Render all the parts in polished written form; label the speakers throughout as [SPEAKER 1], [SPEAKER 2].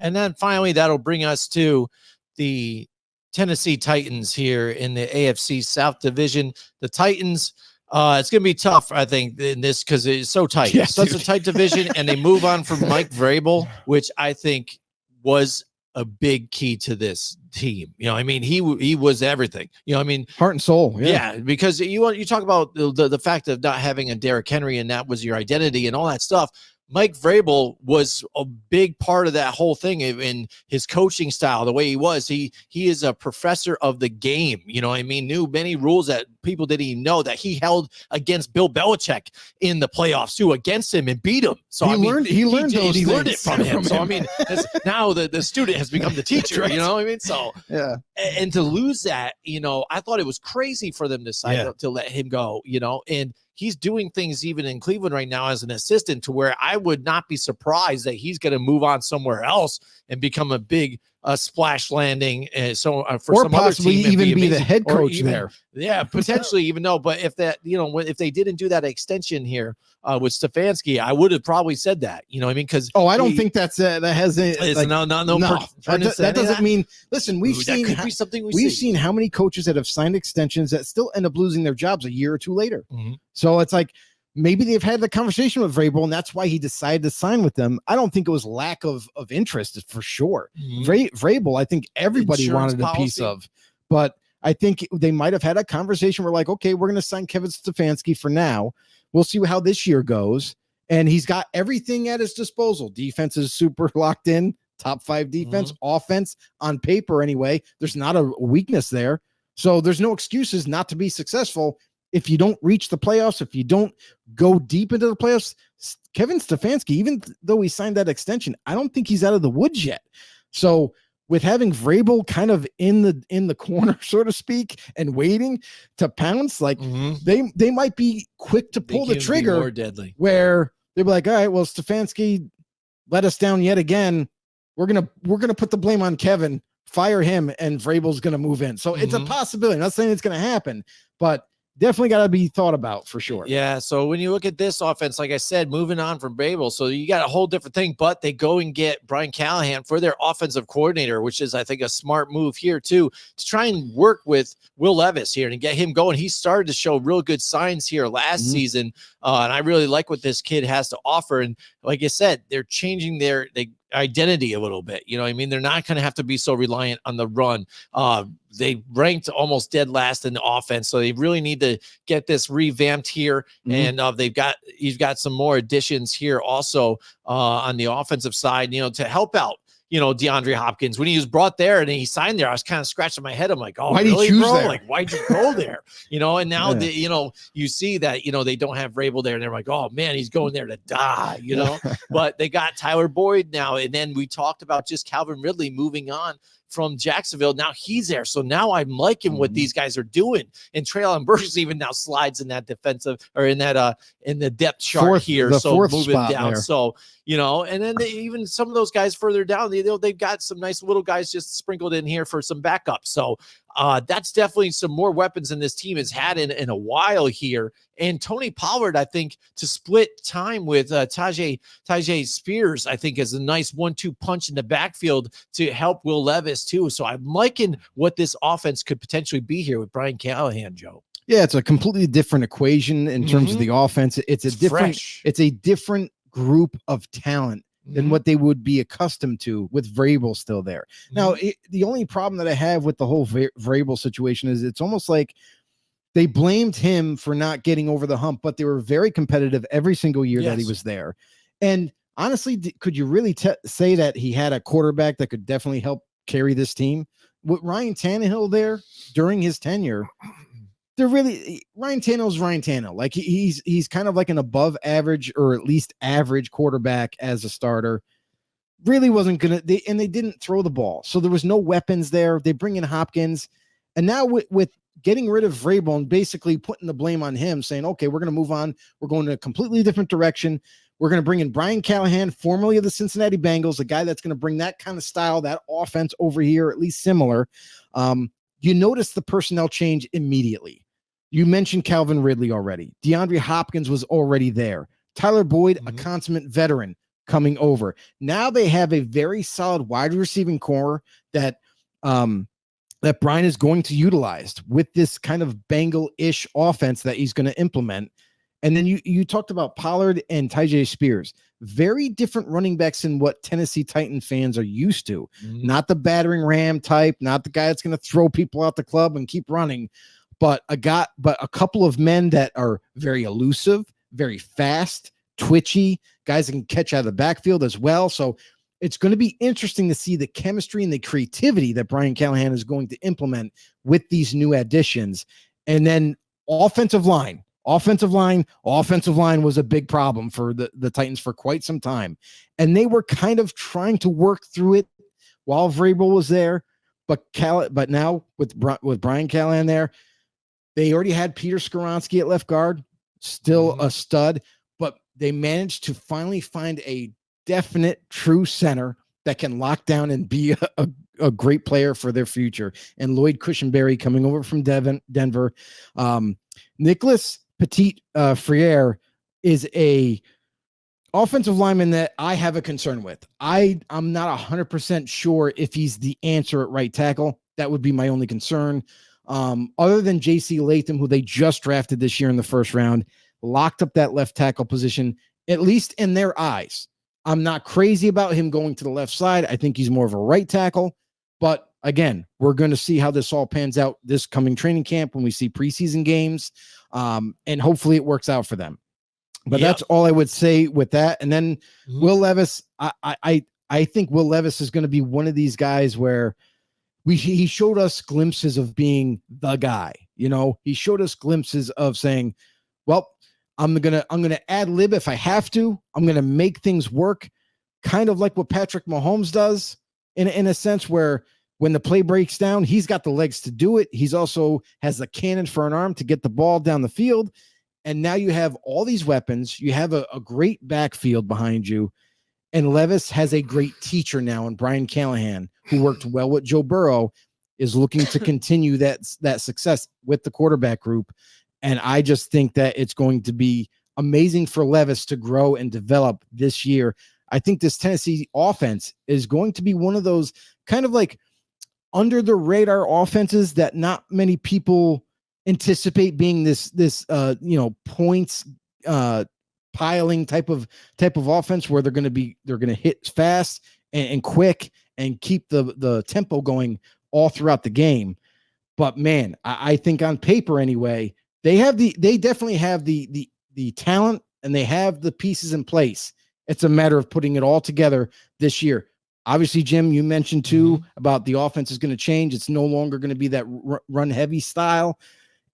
[SPEAKER 1] And then finally, that'll bring us to the Tennessee Titans here in the AFC South Division. The Titans, it's going to be tough, I think, in this because it's so tight.
[SPEAKER 2] Yeah,
[SPEAKER 1] Such
[SPEAKER 2] dude.
[SPEAKER 1] a tight division, and they move on from Mike Vrabel, which I think was a big key to this team. You know, I mean, he was everything. You know, I mean,
[SPEAKER 2] heart and soul.
[SPEAKER 1] Yeah, because you talk about the fact of not having a Derrick Henry, and that was your identity and all that stuff. Mike Vrabel was a big part of that whole thing in his coaching style, the way he was. He is a professor of the game. You know, I mean, knew many rules that people didn't even know, that he held against Bill Belichick in the playoffs too, against him, and beat him. So
[SPEAKER 2] he learned
[SPEAKER 1] it from him. So I mean, now the student has become the teacher. Right. You know what I mean? So
[SPEAKER 2] yeah,
[SPEAKER 1] and to lose that, you know, I thought it was crazy for them to decide to let him go. You know, and he's doing things even in Cleveland right now as an assistant, to where I would not be surprised that he's going to move on somewhere else and become a big splash landing. So for
[SPEAKER 2] or
[SPEAKER 1] some
[SPEAKER 2] possibly
[SPEAKER 1] other team,
[SPEAKER 2] even be the head coach there.
[SPEAKER 1] Yeah, potentially even though. But if that, you know, if they didn't do that extension here with Stefanski, I would have probably said that. You know what I mean? Because
[SPEAKER 2] I don't think that has any. That doesn't mean. Listen, we've seen how many coaches that have signed extensions that still end up losing their jobs a year or two later.
[SPEAKER 1] Mm-hmm.
[SPEAKER 2] So it's like, maybe they've had the conversation with Vrabel, and that's why he decided to sign with them. I don't think it was lack of interest, for sure.
[SPEAKER 1] Mm-hmm.
[SPEAKER 2] Vrabel, I think everybody
[SPEAKER 1] Insurance
[SPEAKER 2] wanted
[SPEAKER 1] policy.
[SPEAKER 2] a piece of, but I think they might have had a conversation where, like, okay, we're going to sign Kevin Stefanski for now. We'll see how this year goes. And he's got everything at his disposal. Defense is super locked in, top 5 defense, offense on paper anyway. There's not a weakness there. So there's no excuses not to be successful. If you don't reach the playoffs, if you don't go deep into the playoffs, Kevin Stefanski, even though he signed that extension, I don't think he's out of the woods yet. So with having Vrabel kind of in the corner, so to speak, and waiting to pounce, like they might be quick to pull the trigger,
[SPEAKER 1] more deadly,
[SPEAKER 2] where they'll be like, all right, well, Stefanski let us down yet again. We're gonna put the blame on Kevin, fire him, and Vrabel's gonna move in. So it's a possibility. I'm not saying it's gonna happen, but definitely got to be thought about for sure.
[SPEAKER 1] Yeah. So when you look at this offense, like I said, moving on from Vrabel, so you got a whole different thing, but they go and get Brian Callahan for their offensive coordinator, which is, I think, a smart move here too, to try and work with Will Levis here and get him going. He started to show real good signs here last season. And I really like what this kid has to offer. And like I said, they're changing their identity a little bit. You know what I mean? They're not going to have to be so reliant on the run. They ranked almost dead last in the offense. So they really need to get this revamped here. And you've got some more additions here also on the offensive side, you know, to help out, you know, DeAndre Hopkins. When he was brought there and he signed there, I was kind of scratching my head. I'm like, oh,
[SPEAKER 2] why'd
[SPEAKER 1] really,
[SPEAKER 2] he choose
[SPEAKER 1] bro?
[SPEAKER 2] there?
[SPEAKER 1] Like, why'd you go there? You know, and now, you know, you see that, you know, they don't have Vrabel there, and they're like, oh, man, he's going there to die, you know. But they got Tyler Boyd now. And then we talked about just Calvin Ridley moving on from Jacksonville. Now he's there. So now I'm liking what these guys are doing. And Treylon Burks even now slides in that defensive, or in that in the depth chart here. So moving down. There. So, you know, and then even some of those guys further down, they've got some nice little guys just sprinkled in here for some backup. So that's definitely some more weapons than this team has had in a while here. And Tony Pollard, I think, to split time with Tyjae Spears, I think, is a nice 1-2 punch in the backfield to help Will Levis too. So I'm liking what this offense could potentially be here with Brian Callahan, Joe.
[SPEAKER 2] Yeah, it's a completely different equation in terms of the offense. It's a different group of talent than what they would be accustomed to with Vrabel still there. Now, the only problem that I have with the whole Vrabel situation is it's almost like they blamed him for not getting over the hump, but they were very competitive every single year that he was there. And honestly, could you really say that he had a quarterback that could definitely help carry this team? With Ryan Tannehill there during his tenure, Ryan Tannehill's Ryan Tannehill. Like he's kind of like an above average or at least average quarterback as a starter. Really wasn't gonna. They didn't throw the ball, so there was no weapons there. They bring in Hopkins, and now with getting rid of Vrabel and basically putting the blame on him, saying, okay, we're going to move on. We're going in a completely different direction. We're going to bring in Brian Callahan, formerly of the Cincinnati Bengals, a guy that's going to bring that kind of style, that offense over here, at least similar. You notice the personnel change immediately. You mentioned Calvin Ridley already. DeAndre Hopkins was already there. Tyler Boyd, a consummate veteran, coming over. Now they have a very solid wide receiving core that that Brian is going to utilize with this kind of Bengal-ish offense that he's going to implement. And then you talked about Pollard and Tyjae Spears. Very different running backs than what Tennessee Titan fans are used to. Not the battering ram type, not the guy that's going to throw people out the club and keep running, but a couple of men that are very elusive, very fast, twitchy, guys that can catch out of the backfield as well. So it's going to be interesting to see the chemistry and the creativity that Brian Callahan is going to implement with these new additions. And then offensive line was a big problem for the Titans for quite some time. And they were kind of trying to work through it while Vrabel was there. But now with Brian Callahan there, they already had Peter Skoronski at left guard, still a stud, but they managed to finally find a definite true center that can lock down and be a great player for their future. And Lloyd Cushenberry coming over from Denver. Nicholas Petit-Frere is a offensive lineman that I have a concern with. I'm not 100% sure if he's the answer at right tackle. That would be my only concern. Other than J.C. Latham, who they just drafted this year in the first round, locked up that left tackle position, at least in their eyes. I'm not crazy about him going to the left side. I think he's more of a right tackle. But again, we're going to see how this all pans out this coming training camp when we see preseason games. And hopefully it works out for them. But that's all I would say with that. And then Will Levis, I think Will Levis is going to be one of these guys where he showed us glimpses of being the guy. You know, he showed us glimpses of saying, well, I'm gonna ad lib if I have to. I'm gonna make things work, kind of like what Patrick Mahomes does in a sense where when the play breaks down, he's got the legs to do it. He's also has the cannon for an arm to get the ball down the field. And now you have all these weapons. You have a great backfield behind you. And Levis has a great teacher now, and Brian Callahan, who worked well with Joe Burrow, is looking to continue that success with the quarterback group. And I just think that it's going to be amazing for Levis to grow and develop this year. I think this Tennessee offense is going to be one of those kind of like under the radar offenses that not many people anticipate being this points piling type of offense where they're going to hit fast and quick and keep the tempo going all throughout the game. But man, I think on paper anyway, they definitely have the talent and they have the pieces in place. It's a matter of putting it all together this year. Obviously, Jim, you mentioned too about the offense is going to change. It's no longer going to be that run heavy style.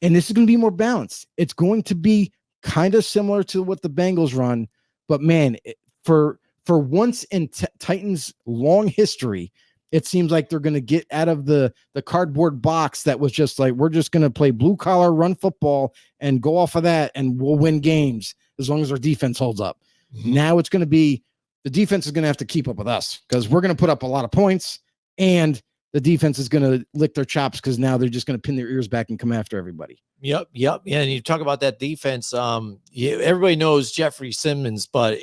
[SPEAKER 2] And this is going to be more balanced. It's going to be kind of similar to what the Bengals run. But man, for once in Titans' long history, it seems like they're going to get out of the cardboard box that was just like, we're just going to play blue collar, run football and go off of that. And we'll win games as long as our defense holds up. Now it's going to be, the defense is going to have to keep up with us because we're going to put up a lot of points and the defense is going to lick their chops because now they're just going to pin their ears back and come after everybody.
[SPEAKER 1] Yep. Yeah, and you talk about that defense. Everybody knows Jeffrey Simmons, but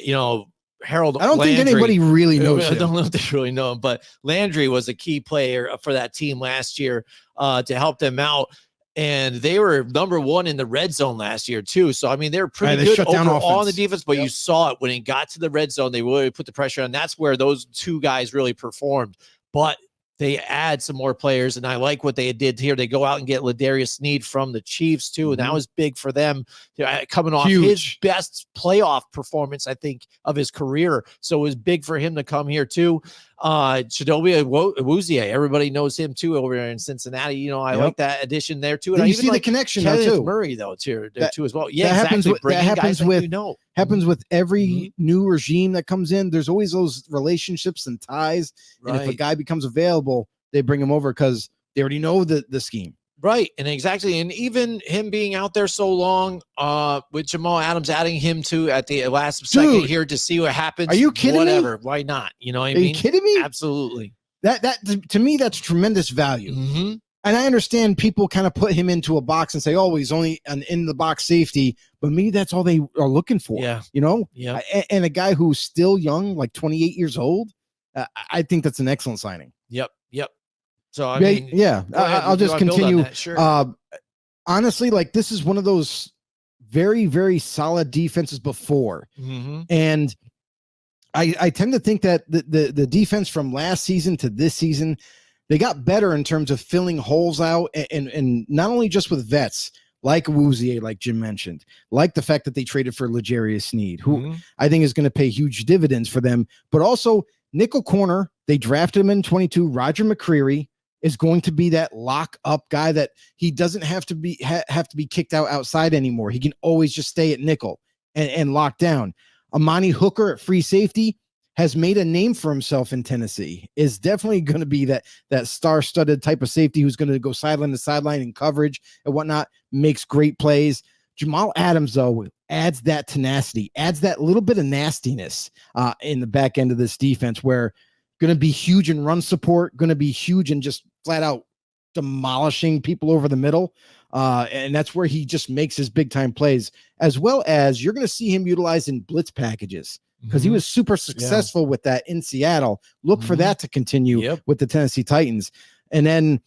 [SPEAKER 1] Harold.
[SPEAKER 2] I don't
[SPEAKER 1] Landry,
[SPEAKER 2] think anybody really knows him.
[SPEAKER 1] I don't know if they really know him, but Landry was a key player for that team last year to help them out. And they were number one in the red zone last year too. So, I mean, they were pretty good overall on the defense, but you saw it when it got to the red zone, they really put the pressure on. That's where those two guys really performed. But they add some more players, and I like what they did here. They go out and get Ladarius Sneed from the Chiefs too, and that was big for them, coming off his best playoff performance, I think, of his career. So it was big for him to come here too. Chidobe Awuzie, everybody knows him too over there in Cincinnati. I like that addition there too. And
[SPEAKER 2] you see the connection now too.
[SPEAKER 1] Murray though too as well. Yeah,
[SPEAKER 2] that
[SPEAKER 1] exactly.
[SPEAKER 2] happens with every new regime that comes in. There's always those relationships and ties. Right. And if a guy becomes available, they bring him over because they already know the scheme.
[SPEAKER 1] Right. And exactly. And even him being out there so long, with Jamal Adams adding him to at the last second here to see what happens.
[SPEAKER 2] Are you kidding me?
[SPEAKER 1] Why not? You know what I
[SPEAKER 2] mean? Are you kidding me?
[SPEAKER 1] Absolutely.
[SPEAKER 2] That to me, that's tremendous value. and I understand people kind of put him into a box and say, oh, he's only an in the box safety, but maybe that's all they are looking for.
[SPEAKER 1] Yeah.
[SPEAKER 2] You know?
[SPEAKER 1] Yeah.
[SPEAKER 2] And a guy who's still young, like 28 years old, I think that's an excellent signing.
[SPEAKER 1] Yep. So I mean,
[SPEAKER 2] I'll just continue.
[SPEAKER 1] Sure.
[SPEAKER 2] Honestly, like this is one of those very, very solid defenses before.
[SPEAKER 1] Mm-hmm.
[SPEAKER 2] And I tend to think that the defense from last season to this season, they got better in terms of filling holes out, and not only just with vets like Wouzier, like Jim mentioned, like the fact that they traded for L'Jarius Sneed, who I think is going to pay huge dividends for them, but also nickel corner. They drafted him in 22. Roger McCreary is going to be that lock up guy that he doesn't have to be kicked outside anymore. He can always just stay at nickel and lock down. Amani Hooker at free safety has made a name for himself in Tennessee, is definitely going to be that star-studded type of safety who's going to go sideline to sideline in coverage and whatnot, makes great plays. Jamal Adams, though, adds that tenacity, adds that little bit of nastiness in the back end of this defense, where going to be huge in run support, going to be huge in just flat out demolishing people over the middle. And that's where he just makes his big time plays, as well as you're going to see him utilized in blitz packages because he was super successful with that in Seattle. Look for that to continue with the Tennessee Titans. And then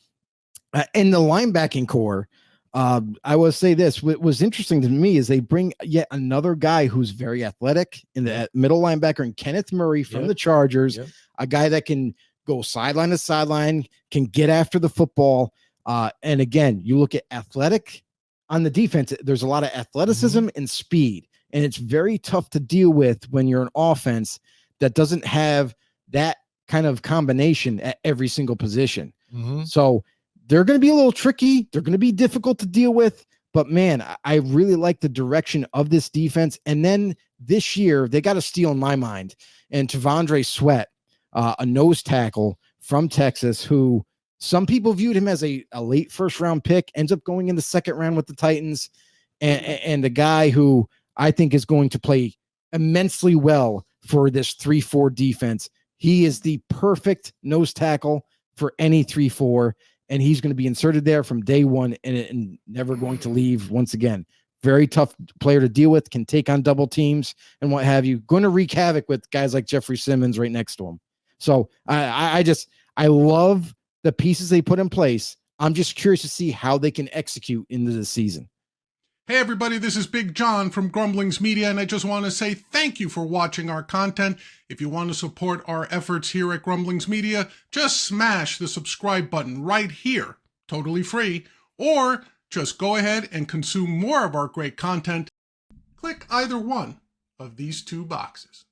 [SPEAKER 2] in the linebacking core, I will say this, what was interesting to me is they bring yet another guy who's very athletic in the middle linebacker, and Kenneth Murray from the Chargers, a guy that can go sideline to sideline, can get after the football. And again, you look at athletic on the defense, there's a lot of athleticism and speed, and it's very tough to deal with when you're an offense that doesn't have that kind of combination at every single position. So they're going to be a little tricky. They're going to be difficult to deal with, but man, I really like the direction of this defense. And then this year they got a steal in my mind, and T'Vondre Sweat, a nose tackle from Texas, who some people viewed him as a late first round pick, ends up going in the second round with the Titans, and the guy who I think is going to play immensely well for this 3-4 defense. He is the perfect nose tackle for any 3-4, and he's going to be inserted there from day one and never going to leave once again. Very tough player to deal with, can take on double teams and what have you. Going to wreak havoc with guys like Jeffrey Simmons right next to him. So I love the pieces they put in place. I'm just curious to see how they can execute into the season.
[SPEAKER 3] Hey everybody, this is Big John from Grumblings Media, and I just want to say thank you for watching our content. If you want to support our efforts here at Grumblings Media, just smash the subscribe button right here, totally free, or just go ahead and consume more of our great content. Click either one of these two boxes.